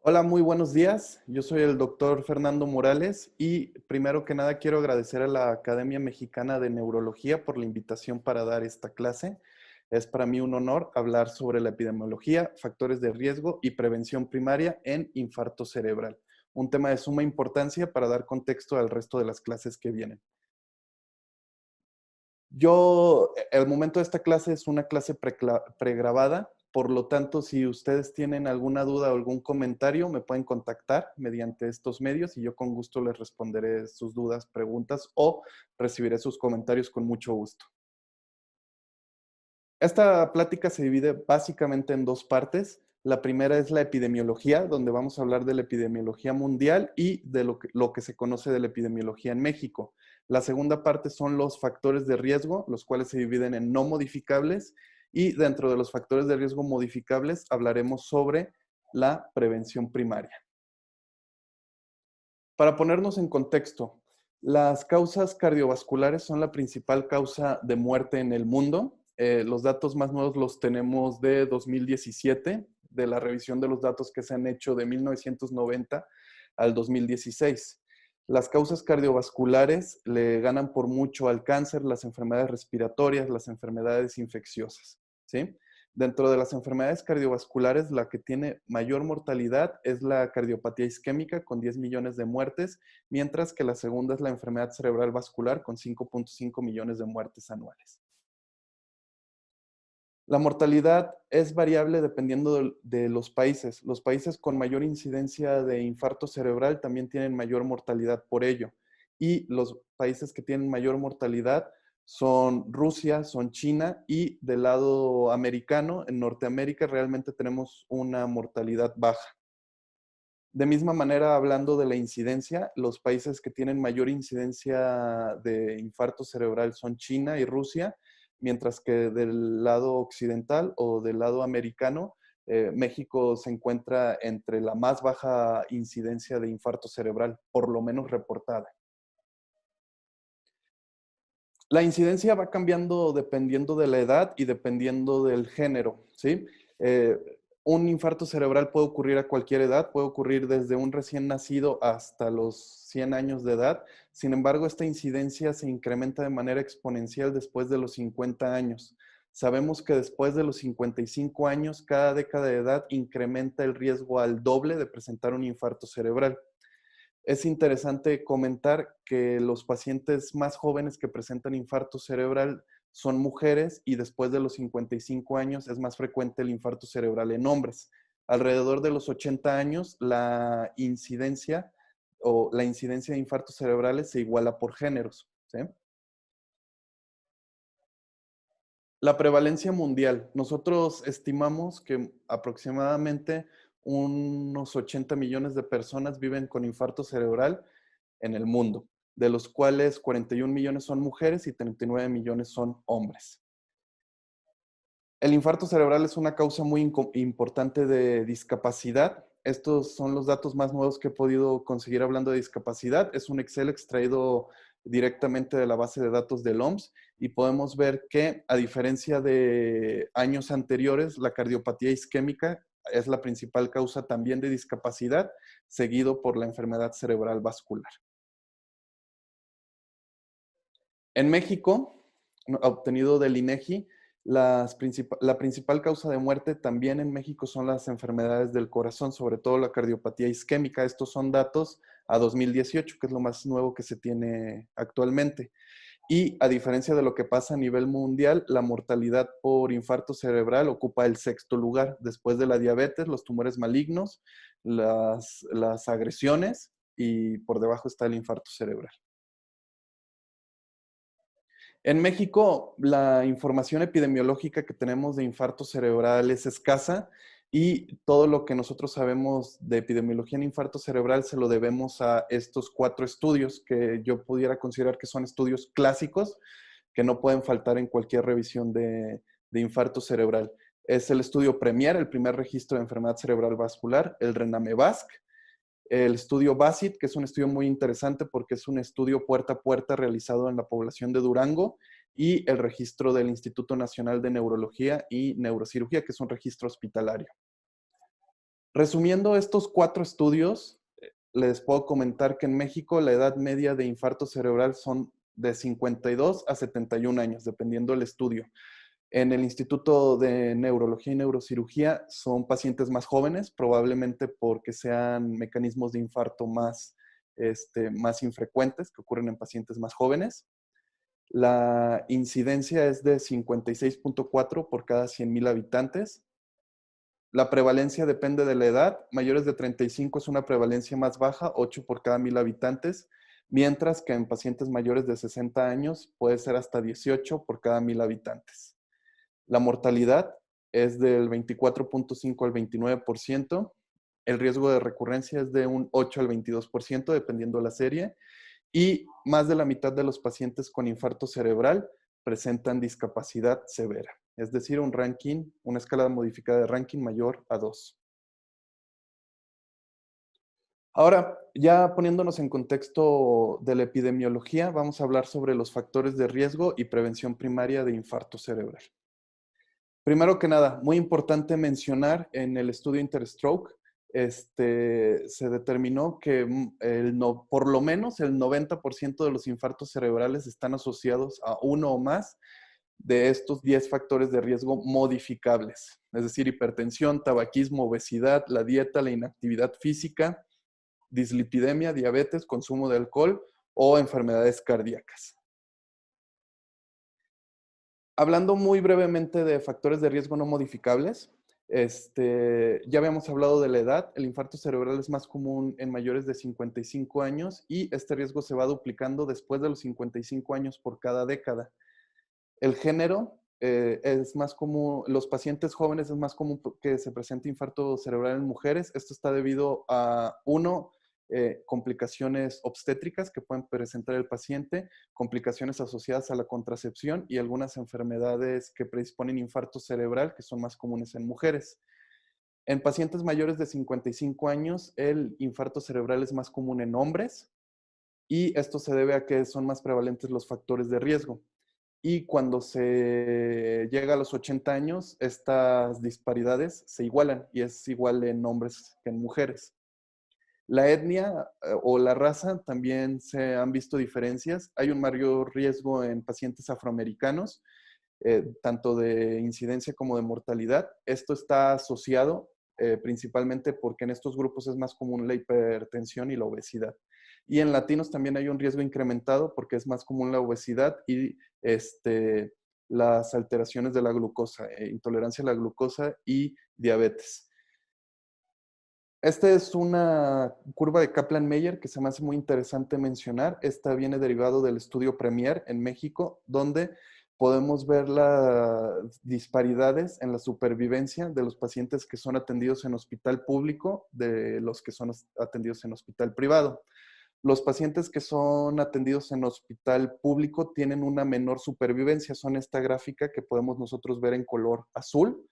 Hola, muy buenos días. Yo soy el doctor Fernando Morales y primero que nada quiero agradecer a la Academia Mexicana de Neurología por la invitación para dar esta clase. Es para mí un honor hablar sobre la epidemiología, factores de riesgo y prevención primaria en infarto cerebral, un tema de suma importancia para dar contexto al resto de las clases que vienen. El momento de esta clase es una clase pregrabada, por lo tanto, si ustedes tienen alguna duda o algún comentario, me pueden contactar mediante estos medios y yo con gusto les responderé sus dudas, preguntas o recibiré sus comentarios con mucho gusto. Esta plática se divide básicamente en dos partes. La primera es la epidemiología, donde vamos a hablar de la epidemiología mundial y de lo que se conoce de la epidemiología en México. La segunda parte son los factores de riesgo, los cuales se dividen en no modificables, y dentro de los factores de riesgo modificables hablaremos sobre la prevención primaria. Para ponernos en contexto, las causas cardiovasculares son la principal causa de muerte en el mundo. Los datos más nuevos los tenemos de 2017, de la revisión de los datos que se han hecho de 1990 al 2016. Las causas cardiovasculares le ganan por mucho al cáncer, las enfermedades respiratorias, las enfermedades infecciosas, ¿sí? Dentro de las enfermedades cardiovasculares, la que tiene mayor mortalidad es la cardiopatía isquémica con 10 millones de muertes, mientras que la segunda es la enfermedad cerebral vascular con 5.5 millones de muertes anuales. La mortalidad es variable dependiendo de los países. Los países con mayor incidencia de infarto cerebral también tienen mayor mortalidad por ello. Y los países que tienen mayor mortalidad son Rusia, son China y del lado americano, en Norteamérica realmente tenemos una mortalidad baja. De misma manera, hablando de la incidencia, los países que tienen mayor incidencia de infarto cerebral son China y Rusia, mientras que del lado occidental o del lado americano, México se encuentra entre la más baja incidencia de infarto cerebral, por lo menos reportada. La incidencia va cambiando dependiendo de la edad y dependiendo del género, ¿sí? Eh, un infarto cerebral puede ocurrir a cualquier edad, puede ocurrir desde un recién nacido hasta los 100 años de edad. Sin embargo, esta incidencia se incrementa de manera exponencial después de los 50 años. Sabemos que después de los 55 años, cada década de edad incrementa el riesgo al doble de presentar un infarto cerebral. Es interesante comentar que los pacientes más jóvenes que presentan infarto cerebral son mujeres y después de los 55 años es más frecuente el infarto cerebral en hombres. Alrededor de los 80 años, la incidencia de infartos cerebrales se iguala por géneros, ¿sí? La prevalencia mundial. Nosotros estimamos que aproximadamente unos 80 millones de personas viven con infarto cerebral en el mundo, de los cuales 41 millones son mujeres y 39 millones son hombres. El infarto cerebral es una causa muy importante de discapacidad. Estos son los datos más nuevos que he podido conseguir hablando de discapacidad. Es un Excel extraído directamente de la base de datos del OMS y podemos ver que, a diferencia de años anteriores, la cardiopatía isquémica es la principal causa también de discapacidad, seguido por la enfermedad cerebral vascular. En México, obtenido del INEGI, la principal causa de muerte también en México son las enfermedades del corazón, sobre todo la cardiopatía isquémica. Estos son datos a 2018, que es lo más nuevo que se tiene actualmente. Y a diferencia de lo que pasa a nivel mundial, la mortalidad por infarto cerebral ocupa el sexto lugar, después de la diabetes, los tumores malignos, las agresiones y por debajo está el infarto cerebral. En México, la información epidemiológica que tenemos de infarto cerebral es escasa y todo lo que nosotros sabemos de epidemiología en infarto cerebral se lo debemos a estos 4 estudios que yo pudiera considerar que son estudios clásicos que no pueden faltar en cualquier revisión de infarto cerebral. Es el estudio Premier, el primer registro de enfermedad cerebral vascular, el RENAME-VASC, el estudio BASIT, que es un estudio muy interesante porque es un estudio puerta a puerta realizado en la población de Durango, y el registro del Instituto Nacional de Neurología y Neurocirugía, que es un registro hospitalario. Resumiendo estos 4 estudios, les puedo comentar que en México la edad media de infarto cerebral son de 52 a 71 años, dependiendo del estudio. En el Instituto de Neurología y Neurocirugía son pacientes más jóvenes, probablemente porque sean mecanismos de infarto más infrecuentes que ocurren en pacientes más jóvenes. La incidencia es de 56.4 por cada 100,000 habitantes. La prevalencia depende de la edad. Mayores de 35 es una prevalencia más baja, 8 por cada 1,000 habitantes, mientras que en pacientes mayores de 60 años puede ser hasta 18 por cada 1,000 habitantes. La mortalidad es del 24.5 al 29%. El riesgo de recurrencia es de un 8 al 22%, dependiendo de la serie. Y más de la mitad de los pacientes con infarto cerebral presentan discapacidad severa, es decir, un ranking, una escala modificada de ranking mayor a 2. Ahora, ya poniéndonos en contexto de la epidemiología, vamos a hablar sobre los factores de riesgo y prevención primaria de infarto cerebral. Primero que nada, muy importante mencionar en el estudio Interstroke, se determinó que por lo menos el 90% de los infartos cerebrales están asociados a uno o más de estos 10 factores de riesgo modificables, es decir, hipertensión, tabaquismo, obesidad, la dieta, la inactividad física, dislipidemia, diabetes, consumo de alcohol o enfermedades cardíacas. Hablando muy brevemente de factores de riesgo no modificables, ya habíamos hablado de la edad. El infarto cerebral es más común en mayores de 55 años y este riesgo se va duplicando después de los 55 años por cada década. El género es más común, los pacientes jóvenes es más común que se presente infarto cerebral en mujeres. Esto está debido a, uno, complicaciones obstétricas que pueden presentar el paciente, complicaciones asociadas a la contracepción y algunas enfermedades que predisponen infarto cerebral que son más comunes en mujeres. En pacientes mayores de 55 años, el infarto cerebral es más común en hombres y esto se debe a que son más prevalentes los factores de riesgo. Y cuando se llega a los 80 años, estas disparidades se igualan y es igual en hombres que en mujeres. La etnia o la raza también se han visto diferencias. Hay un mayor riesgo en pacientes afroamericanos, tanto de incidencia como de mortalidad. Esto está asociado principalmente porque en estos grupos es más común la hipertensión y la obesidad. Y en latinos también hay un riesgo incrementado porque es más común la obesidad y las alteraciones de la glucosa, intolerancia a la glucosa y diabetes. Esta es una curva de Kaplan-Meier que se me hace muy interesante mencionar. Esta viene derivado del estudio Premier en México, donde podemos ver las disparidades en la supervivencia de los pacientes que son atendidos en hospital público de los que son atendidos en hospital privado. Los pacientes que son atendidos en hospital público tienen una menor supervivencia. Son esta gráfica que podemos nosotros ver en color azul.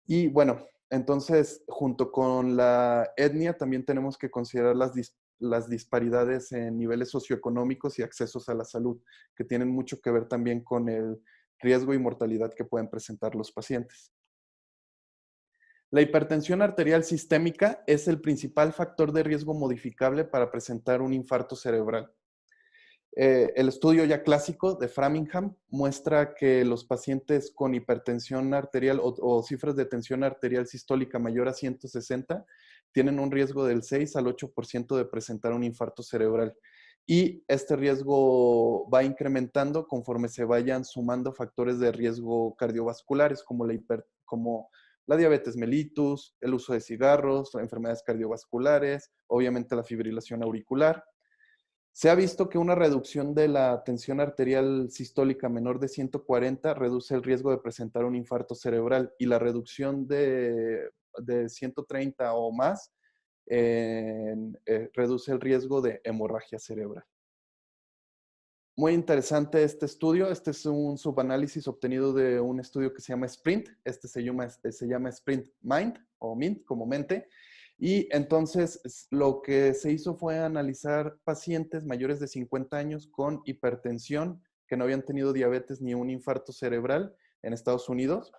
Y bueno, entonces, junto con la etnia, también tenemos que considerar las disparidades en niveles socioeconómicos y accesos a la salud, que tienen mucho que ver también con el riesgo y mortalidad que pueden presentar los pacientes. La hipertensión arterial sistémica es el principal factor de riesgo modificable para presentar un infarto cerebral. El estudio ya clásico de Framingham muestra que los pacientes con hipertensión arterial o cifras de tensión arterial sistólica mayor a 160 tienen un riesgo del 6 al 8% de presentar un infarto cerebral. Y este riesgo va incrementando conforme se vayan sumando factores de riesgo cardiovasculares como la diabetes mellitus, el uso de cigarros, enfermedades cardiovasculares, obviamente la fibrilación auricular. Se ha visto que una reducción de la tensión arterial sistólica menor de 140 reduce el riesgo de presentar un infarto cerebral y la reducción de 130 o más reduce el riesgo de hemorragia cerebral. Muy interesante este estudio. Este es un subanálisis obtenido de un estudio que se llama SPRINT. Se llama SPRINT Mind o MINT como mente. Y entonces lo que se hizo fue analizar pacientes mayores de 50 años con hipertensión que no habían tenido diabetes ni un infarto cerebral en Estados Unidos.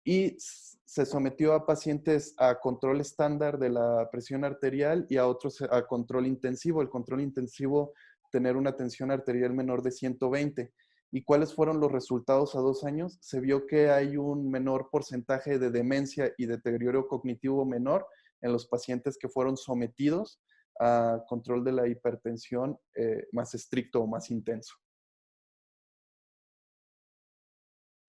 y se sometió a pacientes a control estándar de la presión arterial y a otros a control intensivo. El control intensivo, tener una tensión arterial menor de 120. ¿Y cuáles fueron los resultados a 2 años? Se vio que hay un menor porcentaje de demencia y deterioro cognitivo menor en los pacientes que fueron sometidos a control de la hipertensión más estricto o más intenso.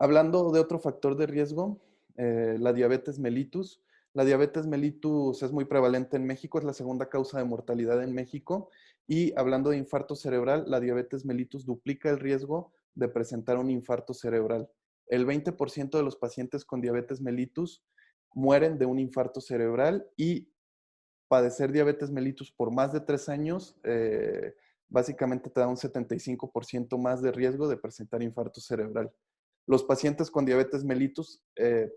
Hablando de otro factor de riesgo, la diabetes mellitus. La diabetes mellitus es muy prevalente en México, es la segunda causa de mortalidad en México. Y hablando de infarto cerebral, la diabetes mellitus duplica el riesgo de presentar un infarto cerebral. El 20% de los pacientes con diabetes mellitus mueren de un infarto cerebral y padecer diabetes mellitus por más de 3 años, básicamente te da un 75% más de riesgo de presentar infarto cerebral. Los pacientes con diabetes mellitus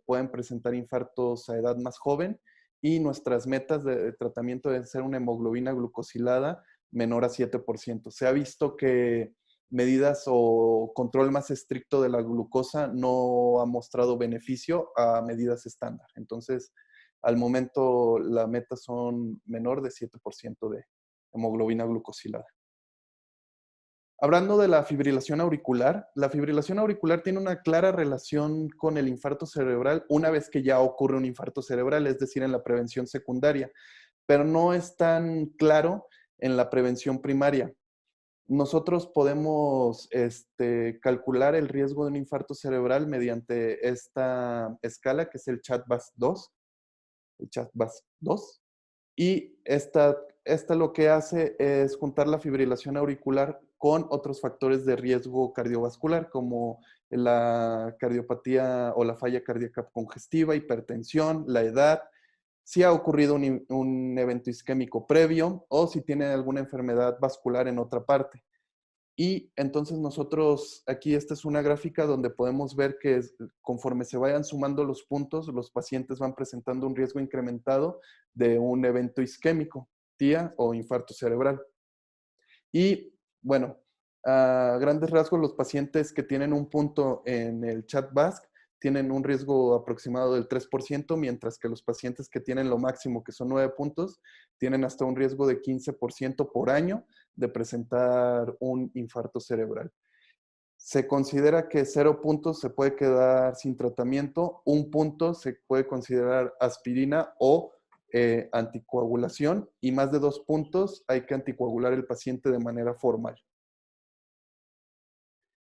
pueden presentar infartos a edad más joven y nuestras metas de tratamiento deben ser una hemoglobina glucosilada menor a 7%. Se ha visto que medidas o control más estricto de la glucosa no ha mostrado beneficio a medidas estándar. Entonces, al momento, la meta son menor de 7% de hemoglobina glucosilada. Hablando de la fibrilación auricular tiene una clara relación con el infarto cerebral una vez que ya ocurre un infarto cerebral, es decir, en la prevención secundaria, pero no es tan claro en la prevención primaria. Nosotros podemos calcular el riesgo de un infarto cerebral mediante esta escala que es el CHADVAS-2, y esta lo que hace es juntar la fibrilación auricular con otros factores de riesgo cardiovascular, como la cardiopatía o la falla cardíaca congestiva, hipertensión, la edad, si ha ocurrido un evento isquémico previo o si tiene alguna enfermedad vascular en otra parte. Y entonces nosotros, aquí esta es una gráfica donde podemos ver que conforme se vayan sumando los puntos, los pacientes van presentando un riesgo incrementado de un evento isquémico, TIA o infarto cerebral. Y bueno, a grandes rasgos, los pacientes que tienen un punto en el CHADVAS tienen un riesgo aproximado del 3%, mientras que los pacientes que tienen lo máximo, que son 9 puntos, tienen hasta un riesgo de 15% por año de presentar un infarto cerebral. Se considera que 0 puntos se puede quedar sin tratamiento, 1 punto se puede considerar aspirina o anticoagulación, y más de 2 puntos hay que anticoagular el paciente de manera formal.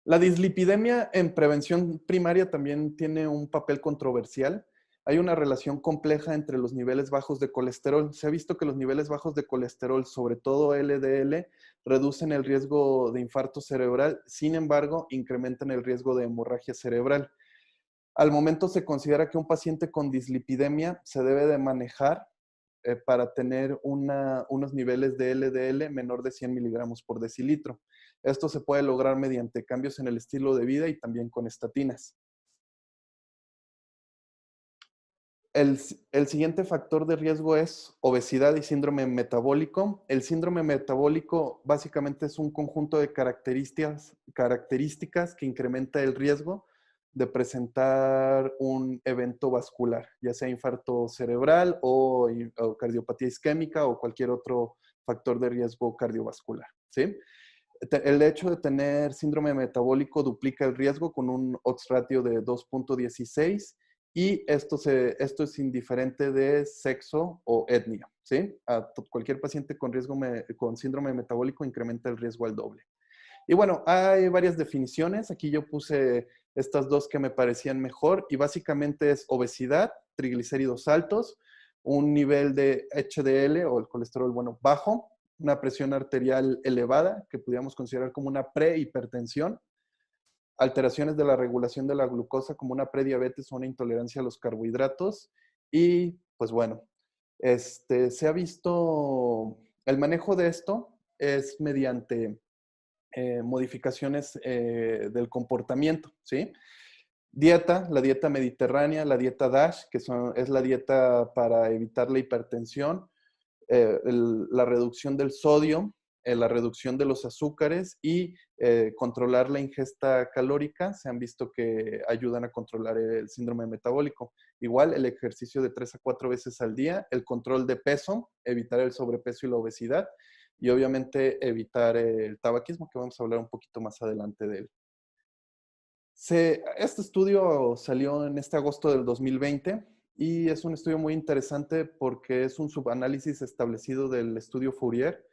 La dislipidemia en prevención primaria también tiene un papel controversial. Hay una relación compleja entre los niveles bajos de colesterol. Se ha visto que los niveles bajos de colesterol, sobre todo LDL, reducen el riesgo de infarto cerebral, sin embargo, incrementan el riesgo de hemorragia cerebral. Al momento se considera que un paciente con dislipidemia se debe de manejar para tener unos niveles de LDL menor de 100 miligramos por decilitro. Esto se puede lograr mediante cambios en el estilo de vida y también con estatinas. El siguiente factor de riesgo es obesidad y síndrome metabólico. El síndrome metabólico básicamente es un conjunto de características que incrementa el riesgo de presentar un evento vascular, ya sea infarto cerebral o cardiopatía isquémica o cualquier otro factor de riesgo cardiovascular, ¿sí? El hecho de tener síndrome metabólico duplica el riesgo con un odds ratio de 2.16 y esto es indiferente de sexo o etnia, ¿sí? Cualquier paciente con con síndrome metabólico incrementa el riesgo al doble. Y bueno, hay varias definiciones. Aquí yo puse estas dos que me parecían mejor y básicamente es obesidad, triglicéridos altos, un nivel de HDL o el colesterol bueno bajo, una presión arterial elevada que pudiéramos considerar como una prehipertensión, alteraciones de la regulación de la glucosa como una prediabetes o una intolerancia a los carbohidratos y pues bueno, se ha visto el manejo de esto es mediante modificaciones del comportamiento, ¿sí? Dieta, la dieta mediterránea, la dieta DASH, que es la dieta para evitar la hipertensión, la reducción del sodio, la reducción de los azúcares y controlar la ingesta calórica. Se han visto que ayudan a controlar el síndrome metabólico. Igual, el ejercicio de 3 a 4 veces al día, el control de peso, evitar el sobrepeso y la obesidad, y obviamente evitar el tabaquismo, que vamos a hablar un poquito más adelante de él. Este estudio salió en este agosto del 2020 y es un estudio muy interesante porque es un subanálisis establecido del estudio Fourier,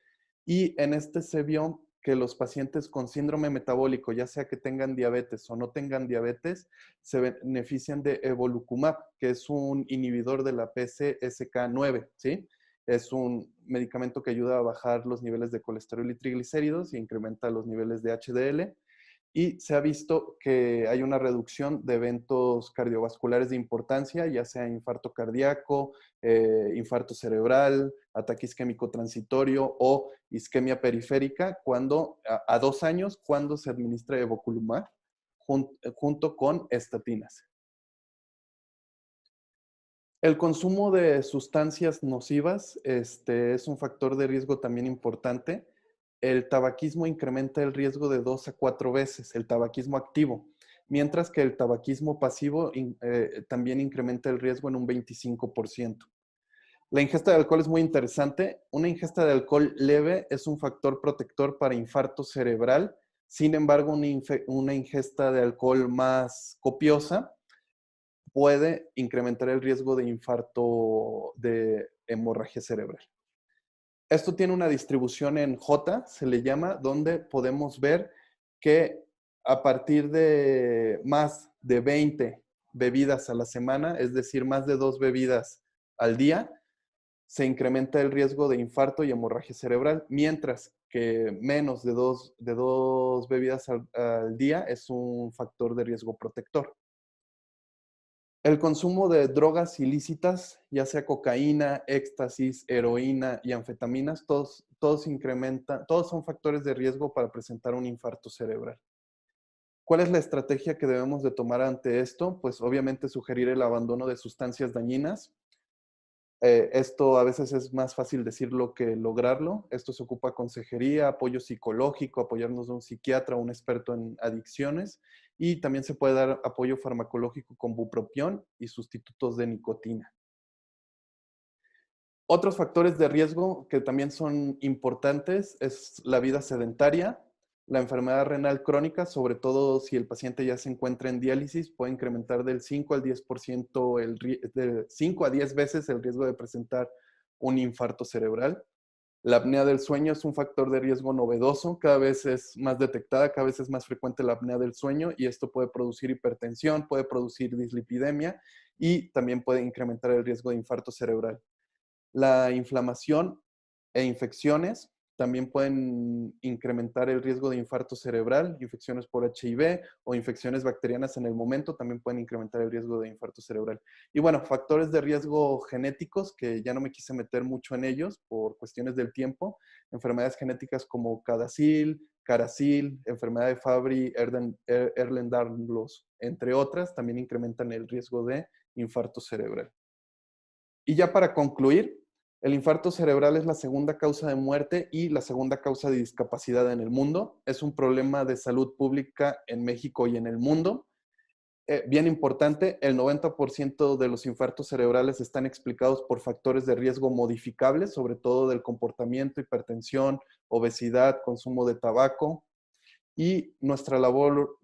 y en este se vio que los pacientes con síndrome metabólico, ya sea que tengan diabetes o no tengan diabetes, se benefician de evolocumab, que es un inhibidor de la PCSK9, ¿sí? Es un medicamento que ayuda a bajar los niveles de colesterol y triglicéridos y incrementa los niveles de HDL. Y se ha visto que hay una reducción de eventos cardiovasculares de importancia, ya sea infarto cardíaco, infarto cerebral, ataque isquémico transitorio o isquemia periférica cuando, a 2 años, cuando se administra evolocumab junto con estatinas. El consumo de sustancias nocivas es un factor de riesgo también importante. El tabaquismo incrementa el riesgo de 2 a 4 veces, el tabaquismo activo, mientras que el tabaquismo pasivo también incrementa el riesgo en un 25%. La ingesta de alcohol es muy interesante. Una ingesta de alcohol leve es un factor protector para infarto cerebral. Sin embargo, una ingesta de alcohol más copiosa puede incrementar el riesgo de infarto de hemorragia cerebral. Esto tiene una distribución en J, se le llama, donde podemos ver que a partir de más de 20 bebidas a la semana, es decir, más de 2 bebidas al día, se incrementa el riesgo de infarto y hemorragia cerebral, mientras que menos de dos bebidas al día es un factor de riesgo protector. El consumo de drogas ilícitas, ya sea cocaína, éxtasis, heroína y anfetaminas, todos son factores de riesgo para presentar un infarto cerebral. ¿Cuál es la estrategia que debemos de tomar ante esto? Pues obviamente sugerir el abandono de sustancias dañinas. Esto a veces es más fácil decirlo que lograrlo. Esto se ocupa consejería, apoyo psicológico, apoyarnos de un psiquiatra o un experto en adicciones, y también se puede dar apoyo farmacológico con bupropión y sustitutos de nicotina. Otros factores de riesgo que también son importantes es la vida sedentaria, la enfermedad renal crónica, sobre todo si el paciente ya se encuentra en diálisis, puede incrementar del 5 al 10%, de 5 a 10 veces el riesgo de presentar un infarto cerebral. La apnea del sueño es un factor de riesgo novedoso, cada vez es más detectada, cada vez es más frecuente la apnea del sueño, y esto puede producir hipertensión, puede producir dislipidemia y también puede incrementar el riesgo de infarto cerebral. La inflamación e infecciones también pueden incrementar el riesgo de infarto cerebral. Infecciones por HIV o infecciones bacterianas en el momento también pueden incrementar el riesgo de infarto cerebral. Y bueno, factores de riesgo genéticos, que ya no me quise meter mucho en ellos por cuestiones del tiempo. Enfermedades genéticas como CADASIL, CARASIL, enfermedad de Fabry-Erlen-Danlos, entre otras, también incrementan el riesgo de infarto cerebral. Y ya para concluir, el infarto cerebral es la segunda causa de muerte y la segunda causa de discapacidad en el mundo. Es un problema de salud pública en México y en el mundo. Bien importante, el 90% de los infartos cerebrales están explicados por factores de riesgo modificables, sobre todo del comportamiento, hipertensión, obesidad, consumo de tabaco. Y nuestra labor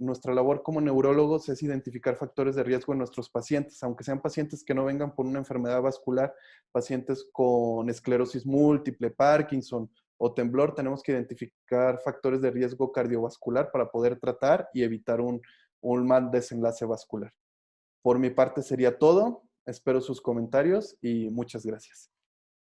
como neurólogos es identificar factores de riesgo en nuestros pacientes, aunque sean pacientes que no vengan por una enfermedad vascular, pacientes con esclerosis múltiple, Parkinson o temblor, tenemos que identificar factores de riesgo cardiovascular para poder tratar y evitar un mal desenlace vascular. Por mi parte sería todo. Espero sus comentarios y muchas gracias.